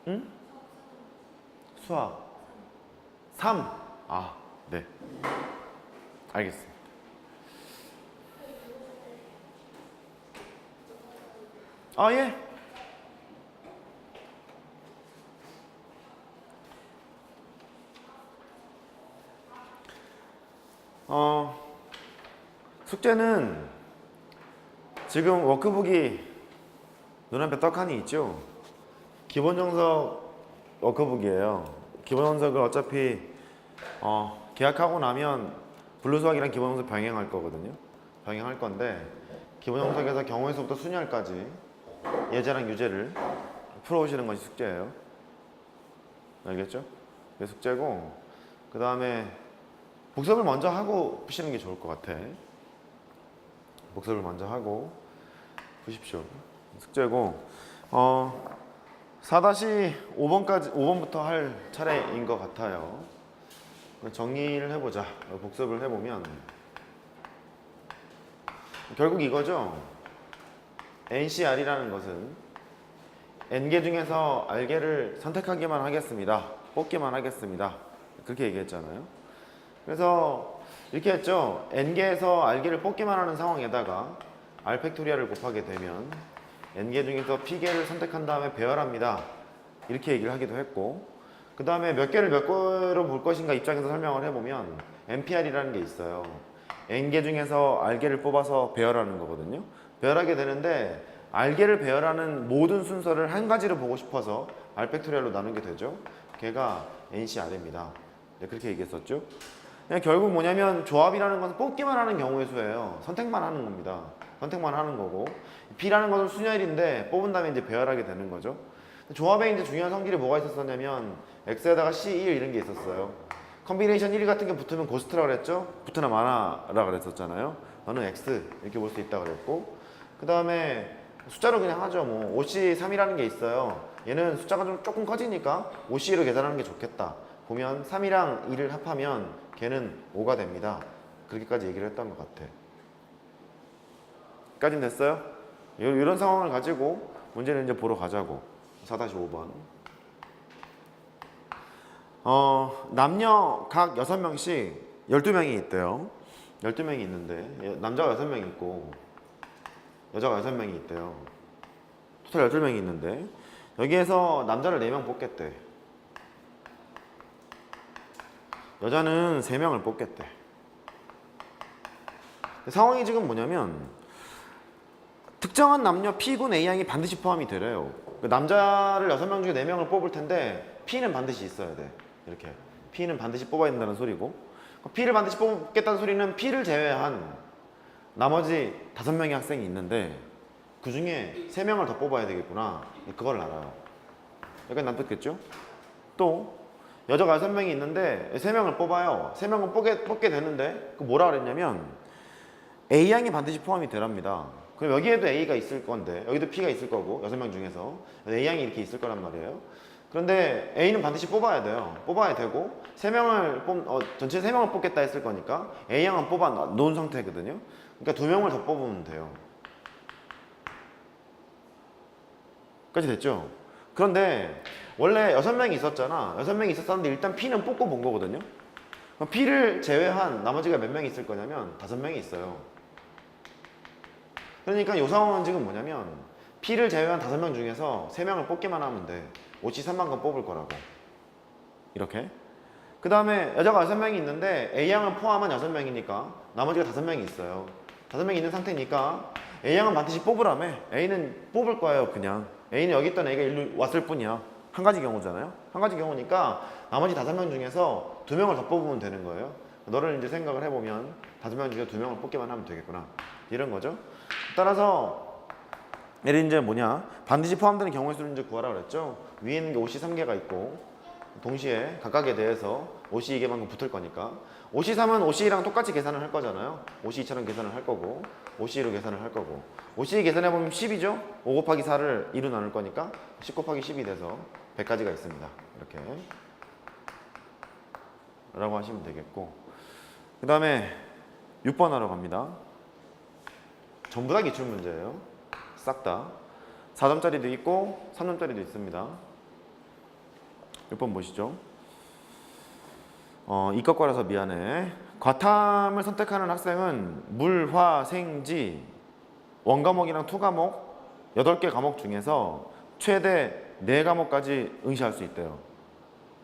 응? 수학 3. 아, 네. 알겠습니다. 아, 예. 어, 숙제는 지금 워크북이 눈앞에 떡하니 있죠? 기본 정석 워크북이에요. 기본 정석을 어차피 계약하고 나면 블루 수학이랑 기본 정석 병행할 거거든요. 병행할 건데 기본 정석에서 경우의 수부터 순열까지 예제랑 유제를 풀어오시는 것이 숙제예요. 알겠죠? 그게 숙제고, 그 다음에 복습을 먼저 하고 푸시는 게 좋을 것 같아. 복습을 먼저 하고 푸십시오. 숙제고, 4-5번까지 5번부터 할 차례인 것 같아요. 정리를 해보자. 복습을 해보면 결국 이거죠. NCR이라는 것은 N개 중에서 R개를 선택하기만 하겠습니다. 뽑기만 하겠습니다. 그렇게 얘기했잖아요. 그래서 이렇게 했죠. N개에서 R개를 뽑기만 하는 상황에다가 R 팩토리얼을 곱하게 되면 N개 중에서 P개를 선택한 다음에 배열합니다. 이렇게 얘기를 하기도 했고, 그 다음에 몇 개를 몇 개로 볼 것인가 입장에서 설명을 해보면 NPR이라는 게 있어요. N개 중에서 R개를 뽑아서 배열하는 거거든요. 배열하게 되는데 R개를 배열하는 모든 순서를 한 가지로 보고 싶어서 R 팩토리얼로 나누게 되죠. 걔가 NCR입니다. 네, 그렇게 얘기했었죠. 그냥 결국 뭐냐면 조합이라는 것은 뽑기만 하는 경우의 수예요. 선택만 하는 겁니다. 선택만 하는 거고, B라는 것은 순열인데 뽑은 다음에 이제 배열하게 되는 거죠. 조합에 이제 중요한 성질이 뭐가 있었냐면 X에다가 C1 이런 게 있었어요. 컨비네이션 1 같은 게 붙으면 고스트라 그랬죠? 붙으나 마나라 그랬었잖아요. 너는 X 이렇게 볼 수 있다 그랬고, 그 다음에 숫자로 그냥 하죠. 뭐 OC3이라는 게 있어요. 얘는 숫자가 좀 조금 커지니까 OC로 계산하는 게 좋겠다. 보면 3이랑 2를 합하면 걔는 5가 됩니다. 그렇게까지 얘기를 했던 것 같아. 까진 됐어요? 이런 상황을 가지고 문제를 이제 보러 가자고. 4-5번. 남녀 각 6명씩 12명이 있대요. 12명이 있는데 남자가 6명이 있고 여자가 6명이 있대요. 토탈 12명이 있는데 여기에서 남자를 4명 뽑겠대. 여자는 3명을 뽑겠대. 상황이 지금 뭐냐면 특정한 남녀 P군 A양이 반드시 포함이 되래요. 남자를 6명 중에 4명을 뽑을 텐데 P는 반드시 있어야 돼. 이렇게 P는 반드시 뽑아야 된다는 소리고, P를 반드시 뽑겠다는 소리는 P를 제외한 나머지 5명의 학생이 있는데 그 중에 3명을 더 뽑아야 되겠구나. 그걸 알아요. 약간 납득됐죠? 또 여자가 6명이 있는데 3명을 뽑아요. 3명을 뽑게 되는데 그 뭐라 그랬냐면 A양이 반드시 포함이 되랍니다. 그럼 여기에도 A가 있을 건데 여기도 P가 있을 거고 6명 중에서 A양이 이렇게 있을 거란 말이에요. 그런데 A는 반드시 뽑아야 돼요. 뽑아야 되고 전체 3명을 뽑겠다 했을 거니까 A양은 뽑아 놓은 상태거든요. 그러니까 2명을 더 뽑으면 돼요. 까지 됐죠? 그런데 원래 6명이 있었잖아. 6명이 있었는데 일단 P는 뽑고 본 거거든요. 그럼 P를 제외한 나머지가 몇 명이 있을 거냐면 5명이 있어요. 그러니까 이 상황은 지금 뭐냐면 P를 제외한 5명 중에서 3명을 뽑기만 하면 돼. OC3만 건 뽑을 거라고. 이렇게. 그 다음에 여자가 6명이 있는데 A양을 포함한 6명이니까 나머지가 5명이 있어요. 5명이 있는 상태니까 A양은 반드시 뽑으라며. A는 뽑을 거예요. 그냥 A는 여기 있던 A가 일로 왔을 뿐이야. 한 가지 경우잖아요. 한 가지 경우니까 나머지 5명 중에서 2명을 더 뽑으면 되는 거예요. 너를 이제 생각을 해보면 5명 중에 2명을 뽑기만 하면 되겠구나. 이런 거죠. 따라서 얘를 이제 반드시 포함되는 경우의 수를 이제 구하라 그랬죠. 위에 있는 게 OC 3개가 있고 동시에 각각에 대해서 OC 2개만큼 붙을 거니까 OC 3은 OC랑 똑같이 계산을 할 거잖아요. OC 2처럼 계산을 할 거고 OC2로 계산을 할 거고 OC 계산해보면 10이죠. 5 곱하기 4를 2로 나눌 거니까 10 곱하기 10이 돼서 100가지가 있습니다. 이렇게 라고 하시면 되겠고, 그 다음에 6번 하러 갑니다. 전부 다 기출 문제예요. 싹 다. 4점짜리도 있고 3점짜리도 있습니다. 6번 보시죠. 이과과라서 미안해. 과탐을 선택하는 학생은 물, 화, 생, 지 원과목이랑 투과목 8개 과목 중에서 최대 4과목까지 응시할 수 있대요.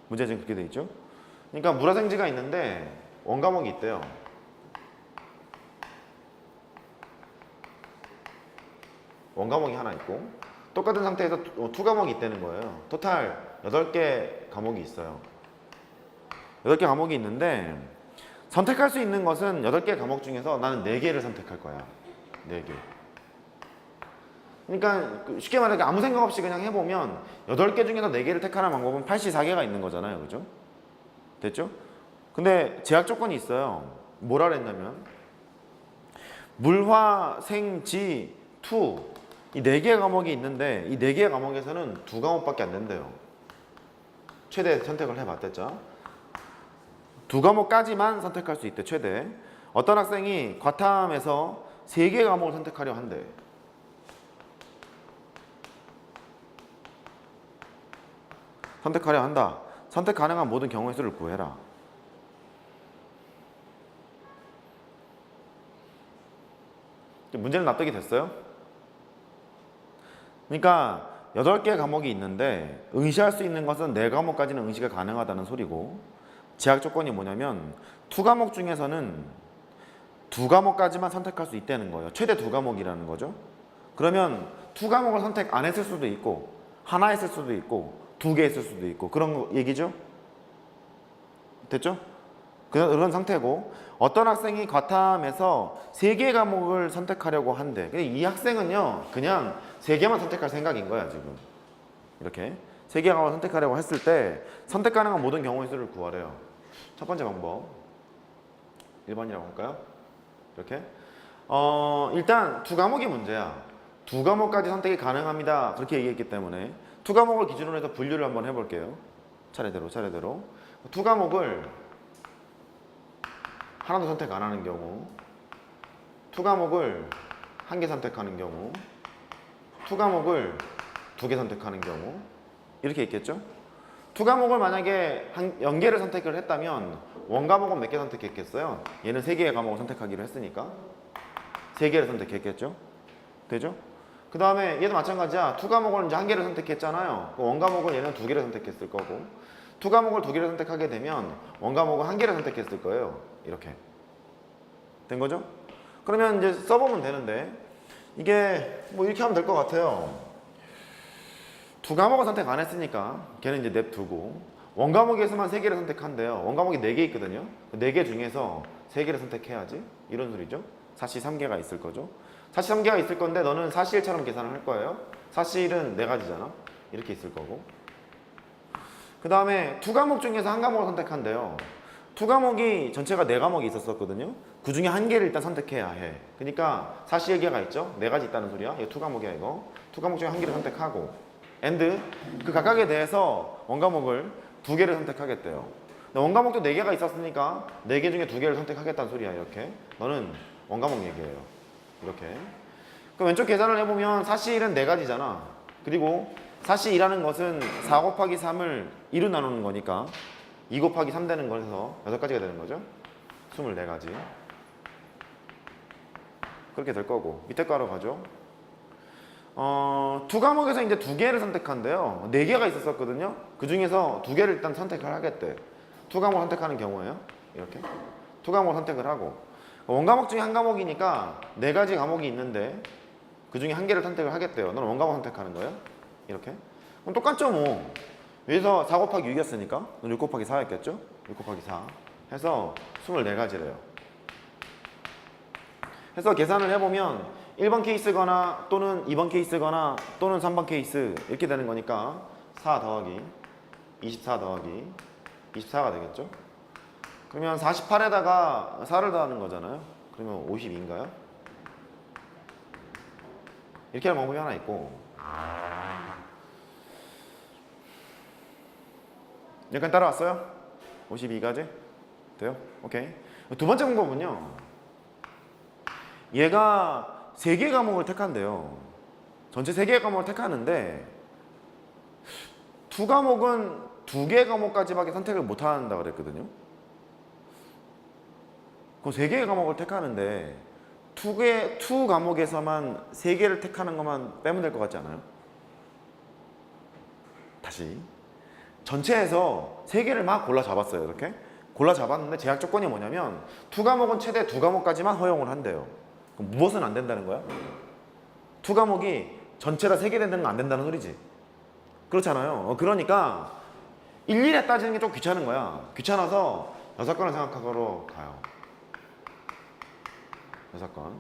문제 지금 그렇게 돼 있죠. 그러니까 물화생지가 있는데 원과목이 있대요. 원과목이 하나 있고 똑같은 상태에서 투과목이 있다는 거예요. 토탈 8개 과목이 있어요. 8개 과목이 있는데 선택할 수 있는 것은 8개 과목 중에서 나는 4개를 선택할 거야. 4개. 그러니까 쉽게 말하면 아무 생각 없이 그냥 해보면 8개 중에서 4개를 택하는 방법은 84개가 있는 거잖아요. 그죠? 됐죠? 근데 제약 조건이 있어요. 뭐라 그랬냐면 물, 화, 생, 지, 투 이 4개의 과목이 있는데 이 4개의 과목에서는 2과목밖에 안 된대요. 최대 선택을 해봤댔죠. 2과목까지만 선택할 수 있대. 최대. 어떤 학생이 과탐에서 3개의 과목을 선택하려 한대. 선택하려 한다. 선택 가능한 모든 경우의 수를 구해라. 문제는 납득이 됐어요? 그러니까 8개 과목이 있는데 응시할 수 있는 것은 4과목까지는 응시가 가능하다는 소리고 제약 조건이 뭐냐면 2과목 중에서는 2과목까지만 선택할 수 있다는 거예요. 최대 2과목이라는 거죠. 그러면 2과목을 선택 안 했을 수도 있고 하나 했을 수도 있고 2개 했을 수도 있고 그런 얘기죠. 됐죠? 그런 상태고 어떤 학생이 과탐에서 3개 과목을 선택하려고 한대. 이 학생은요 그냥 3개만 선택할 생각인 거야 지금. 이렇게 3개 과목을 선택하려고 했을 때 선택 가능한 모든 경우의 수를 구하래요. 첫 번째 방법 1번이라고 할까요? 이렇게 일단 2과목이 문제야. 2과목까지 선택이 가능합니다. 그렇게 얘기했기 때문에 2과목을 기준으로 해서 분류를 한번 해볼게요. 차례대로 2과목을 하나도 선택 안 하는 경우 2과목을 1개 선택하는 경우 2과목을 2개 선택하는 경우 이렇게 있겠죠? 2과목을 만약에 0개를 선택을 했다면 원과목은 몇 개 선택했겠어요? 얘는 3개의 과목을 선택하기로 했으니까 3개를 선택했겠죠? 되죠? 그 다음에 얘도 마찬가지야. 2과목을 이제 1개를 선택했잖아요. 원과목은 얘는 2개를 선택했을 거고 2과목을 2개를 선택하게 되면 원과목은 1개를 선택했을 거예요. 이렇게 된 거죠? 그러면 이제 써보면 되는데 이게 뭐 이렇게 하면 될 것 같아요. 2과목을 선택 안 했으니까 걔는 이제 냅두고 원과목에서만 3개를 선택한대요. 원과목이 4개 있거든요. 4개 중에서 3개를 선택해야지 이런 소리죠. 사실 3개가 있을 거죠. 사실 3개가 있을 건데 너는 사실처럼 계산을 할 거예요. 사실은 4가지잖아. 이렇게 있을 거고 그 다음에 2과목 중에서 1과목을 선택한대요. 2과목이 전체가 4과목이 있었거든요. 그 중에 1개를 일단 선택해야 해. 그러니까 사실계가 있죠. 4가지 있다는 소리야. 이거 2과목이야 이거. 2과목 중에 1개를 선택하고 and 그 각각에 대해서 원과목을 2개를 선택하겠대요. 원과목도 4개가 있었으니까 4개 중에 2개를 선택하겠다는 소리야. 이렇게 너는 원과목 얘기예요. 이렇게 그럼 왼쪽 계산을 해보면 사실은 4가지잖아. 그리고 사실이라는 것은 4 곱하기 3을 2로 나누는 거니까 2 곱하기 3 되는 거에서 6가지가 되는 거죠. 24가지 그렇게 될 거고 밑에 거로 가죠. 2과목에서 이제 2개를 선택한대요. 4개가 있었거든요. 그 중에서 2개를 일단 선택을 하겠대. 2과목을 선택하는 경우에요. 이렇게 2과목을 선택을 하고 원과목 중에 1과목이니까 4가지 과목이 있는데 그 중에 1개를 선택을 하겠대요. 너는 원과목 선택하는 거예요. 이렇게 그럼 똑같죠 뭐. 여기서 4 곱하기 6이었으니까 6 곱하기 4였겠죠? 6 곱하기 4 해서 24가지래요. 해서 계산을 해보면 1번 케이스거나 또는 2번 케이스거나 또는 3번 케이스 이렇게 되는 거니까 4 더하기 24 더하기 24가 되겠죠? 그러면 48에다가 4를 더하는 거잖아요. 그러면 52인가요? 이렇게 하는 방법이 하나 있고 여기까지 따라왔어요? 52가지? 돼요? 오케이. 두 번째 방법은요. 얘가 3개 과목을 택한대요. 전체 3개 과목을 택하는데 2과목은 두 개 과목까지밖에 선택을 못 한다 그랬거든요. 그럼 세 개의 과목을 택하는데 투 과목에서만 세 개를 택하는 것만 빼면 될 것 같지 않아요? 다시 전체에서 세 개를 막 골라 잡았어요. 이렇게 골라 잡았는데 제약 조건이 뭐냐면 투 과목은 최대 두 과목까지만 허용을 한대요. 그럼 무엇은 안 된다는 거야? 투 과목이 전체 다 세 개 되는 건 안 된다는 소리지. 그렇잖아요. 그러니까 일일이 따지는 게 좀 귀찮은 거야. 귀찮아서 6건을 생각하러 가요. 6건.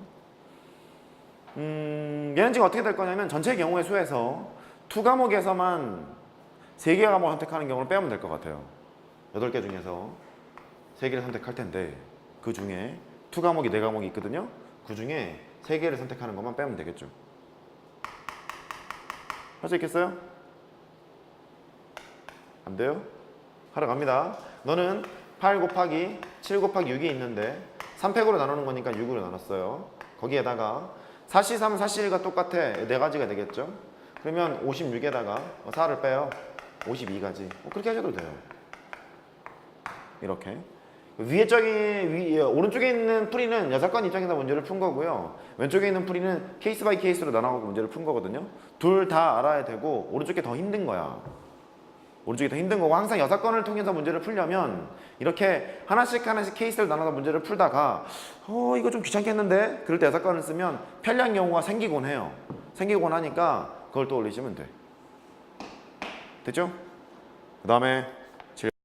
얘는 지금 어떻게 될 거냐면 전체 경우의 수에서 투 과목에서만 3개 과목을 선택하는 경우를 빼면 될 것 같아요. 8개 중에서 3개를 선택할 텐데 그 중에 투 과목이 4과목이 있거든요. 그 중에 3개를 선택하는 것만 빼면 되겠죠. 할 수 있겠어요? 안 돼요? 하러 갑니다. 너는 8 곱하기 7 곱하기 6이 있는데 3팩으로 나누는 거니까 6으로 나눴어요. 거기에다가 4C3, 4C1과 똑같아. 4가지가 되겠죠? 그러면 56에다가 4를 빼요. 52가지. 그렇게 하셔도 돼요. 이렇게. 오른쪽에 있는 풀이는 6건 입장에서 문제를 푼 거고요. 왼쪽에 있는 풀이는 케이스 바이 케이스로 나눠가고 문제를 푼 거거든요. 둘 다 알아야 되고 오른쪽이 더 힘든 거야. 오른쪽이 더 힘든 거고 항상 6건을 통해서 문제를 풀려면 이렇게 하나씩 케이스를 나눠서 문제를 풀다가 이거 좀 귀찮겠는데? 그럴 때 6건을 쓰면 편리한 경우가 생기곤 해요. 생기곤 하니까 그걸 또 올리시면 돼. 됐죠? 그 다음에